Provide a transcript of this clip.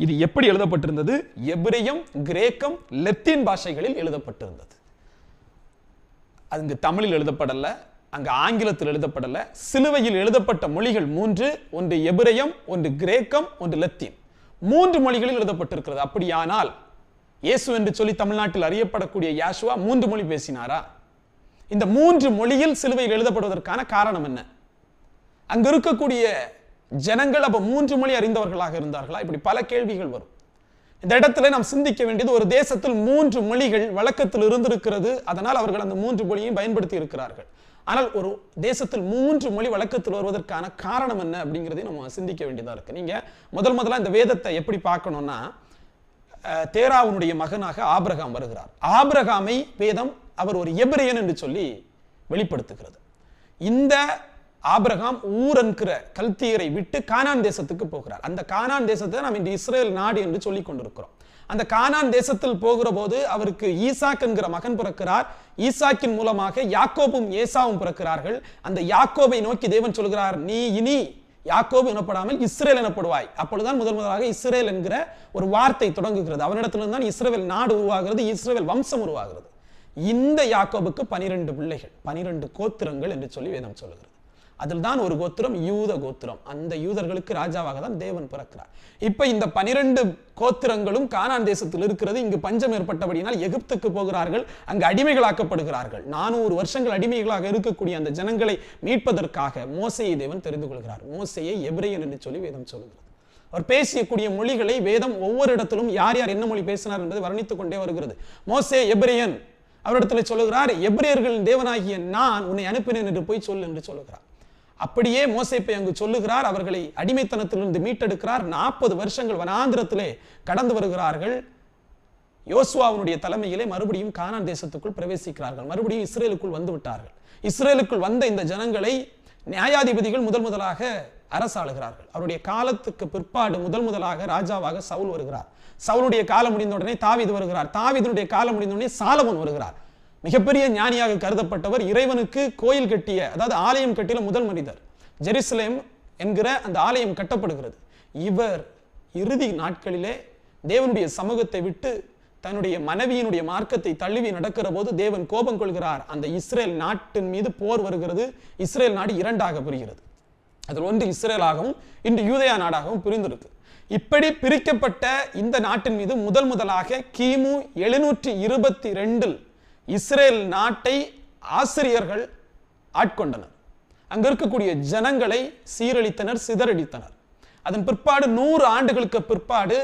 இது எப்படி எழுதப்பட்டிருந்தது? எபிரேயம், கிரேக்கம், லத்தீன் பாஷைகளில் எழுதப்பட்டிருந்தது. அங்கு தமிழில் எழுதப்படல, அங்கு ஆங்கிலத்தில் எழுதப்படல. சிலுவையில் எழுதப்பட்ட மொழிகள் 3, ஒன்று எபிரேயம், ஒன்று கிரேக்கம், ஒன்று லத்தீன். 3 மொழிகளில் எழுதப்பட்டிருக்கிறது. அப்படியானால் இயேசு என்று சொல்லி தமிழ்நாட்டில் அறியப்படக்கூடிய யாசுவா 3 மொழி பேசினாரா? இந்த 3 மொழியில் சிலுவையில் எழுதப்படுவதற்கான காரணம் என்ன? அங்கு இருக்கக்கூடிய ஜனங்கள் அப்ப 3 மொழி அறிந்தவர்களாக இருந்தார்களா? இப்படி பல கேள்விகள் வரும். இந்த இடத்துல நாம் சிந்திக்க வேண்டியது, ஒரு தேசத்தில் 3 மொழிகள் வழக்கத்தில் இருந்திருக்கிறது. அதனால் அவர்கள் அந்த 3 மொழியையும் பயன்படுத்தி இருக்கிறார்கள். ஆனால் ஒரு தேசத்தில் 3 மொழி வழக்கத்தில் வருவதற்கான காரணம் என்ன அப்படிங்கிறதையும் நம்ம சிந்திக்க வேண்டியதா இருக்கு. நீங்க முதல்ல இந்த வேதத்தை எப்படி பார்க்கணும்னா, தேராவுனுடைய மகனாக ஆபிரகாம் வருகிறார். ஆபிரகாமை வேதம் அவர் ஒரு எபிரேயன் என்று சொல்லி வெளிப்படுத்துகிறது. இந்த ஆபிரகாம் ஊர் என்கிற கல்தியரை விட்டு கானான் தேசத்துக்கு போகிறார். அந்த கானான் தேசத்தை நாம் இன்று இஸ்ரேல் நாடு என்று சொல்லிக் கொண்டிருக்கிறோம். அந்த கானான் தேசத்தில் போகிற போது அவருக்கு ஈசாக் என்கிற மகன் பிறக்கிறார். ஈசாக்கின் மூலமாக யாக்கோபும் ஏசாவும் பிறக்கிறார்கள். அந்த யாக்கோபை நோக்கி தேவன் சொல்கிறார், நீ இனி யாக்கோபு எனப்படாமல் இஸ்ரேல் எனப்படுவாய். அப்பொழுதுதான் முதலாக இஸ்ரேல் என்கிற ஒரு வார்த்தை தொடங்குகிறது. அவனிடத்திலிருந்து தான் இஸ்ரேல் நாடு உருவாகிறது, இஸ்ரேல் வம்சம் உருவாகிறது. இந்த யாக்கோபுக்கு 12 பிள்ளைகள், 12 கோத்திரங்கள் என்று சொல்லி வேதம் சொல்லுகிறது. அதில் தான் ஒரு கோத்திரம் யூத கோத்திரம். அந்த யூதர்களுக்கு ராஜாவாக தான் தேவன் பிறக்கிறார். இப்ப இந்த 12 கோத்திரங்களும் கானான் தேசத்தில் இருக்கிறது. இங்கு பஞ்சம் ஏற்பட்டபடியினால் எகிப்துக்கு போகிறார்கள். அங்கு அடிமைகளாக்கப்படுகிறார்கள். 400 வருஷங்கள் அடிமைகளாக இருக்கக்கூடிய அந்த ஜனங்களை மீட்பதற்காக மோசேயை தேவன் தெரிந்து கொள்கிறார். மோசேயை எபிரேயன் என்று சொல்லி வேதம் சொல்லுகிறது. அவர் பேசியக்கூடிய மொழிகளை வேதம் ஒவ்வொரு இடத்திலும் யார் யார் என்ன மொழி பேசினார் என்பதை வர்ணித்துக் கொண்டே வருகிறது. மோசே எபிரேயன், அவரிடத்தில் சொல்லுகிறார், எபிரேயர்களின் தேவனாகிய நான் உன்னை அனுப்பினேன் என்று போய் சொல்லு என்று சொல்லுகிறார். அப்படியே மோசே போய் அங்கு சொல்லுகிறார். அவர்களை அடிமைத்தனத்திலிருந்து மீட்டெடுக்கிறார். 40 வருஷங்கள் வனாந்திரத்திலே கடந்து வருகிறார்கள். யோசுவாவுடைய தலைமையிலே மறுபடியும் கானான் தேசத்துக்குள் பிரவேசிக்கிறார்கள். மறுபடியும் இஸ்ரேலுக்குள் வந்து விட்டார்கள். இஸ்ரேலுக்குள் வந்த இந்த ஜனங்களை நியாயாதிபதிகள் முதலாக அரசாளுகிறார்கள். அவருடைய காலத்துக்கு பிற்பாடு முதலாக ராஜாவாக சவுல் வருகிறார். சவுலுடைய காலம் முடிந்த உடனே தாவீது வருகிறார். தாவீதுடைய காலம் முடிந்த உடனே சாலமோன் வருகிறார். மிகப்பெரிய ஞானியாக கருதப்பட்டவர். இறைவனுக்கு கோயில் கட்டிய, அதாவது ஆலயம் கட்டிய முதல் மனிதர். ஜெருசலேம் என்கிற அந்த ஆலயம் கட்டப்படுகிறது. இவர் இறுதி நாட்களிலே தேவனுடைய சமூகத்தை விட்டு தன்னுடைய மனைவியினுடைய மார்க்கத்தை தழுவி நடக்கிற போது தேவன் கோபம் கொள்கிறார். அந்த இஸ்ரேல் நாட்டின் மீது போர் வருகிறது. இஸ்ரேல் நாடு 2ஆக பிரிகிறது. அதில் ஒன்று இஸ்ரேலாகவும் இன்று யூதேயா நாடாகவும் பிரிந்திருக்கு. இப்படி பிரிக்கப்பட்ட இந்த நாட்டின் மீது முதலாக கிமு 722 இஸ்ரேல் நாட்டை ஆசிரியர்கள் ஆட்கொண்டனர். அங்க இருக்கக்கூடிய ஜனங்களை சீரழித்தனர், சிதறடித்தனர். அதன் பிற்பாடு 100 ஆண்டுகளுக்கு பிற்பாடு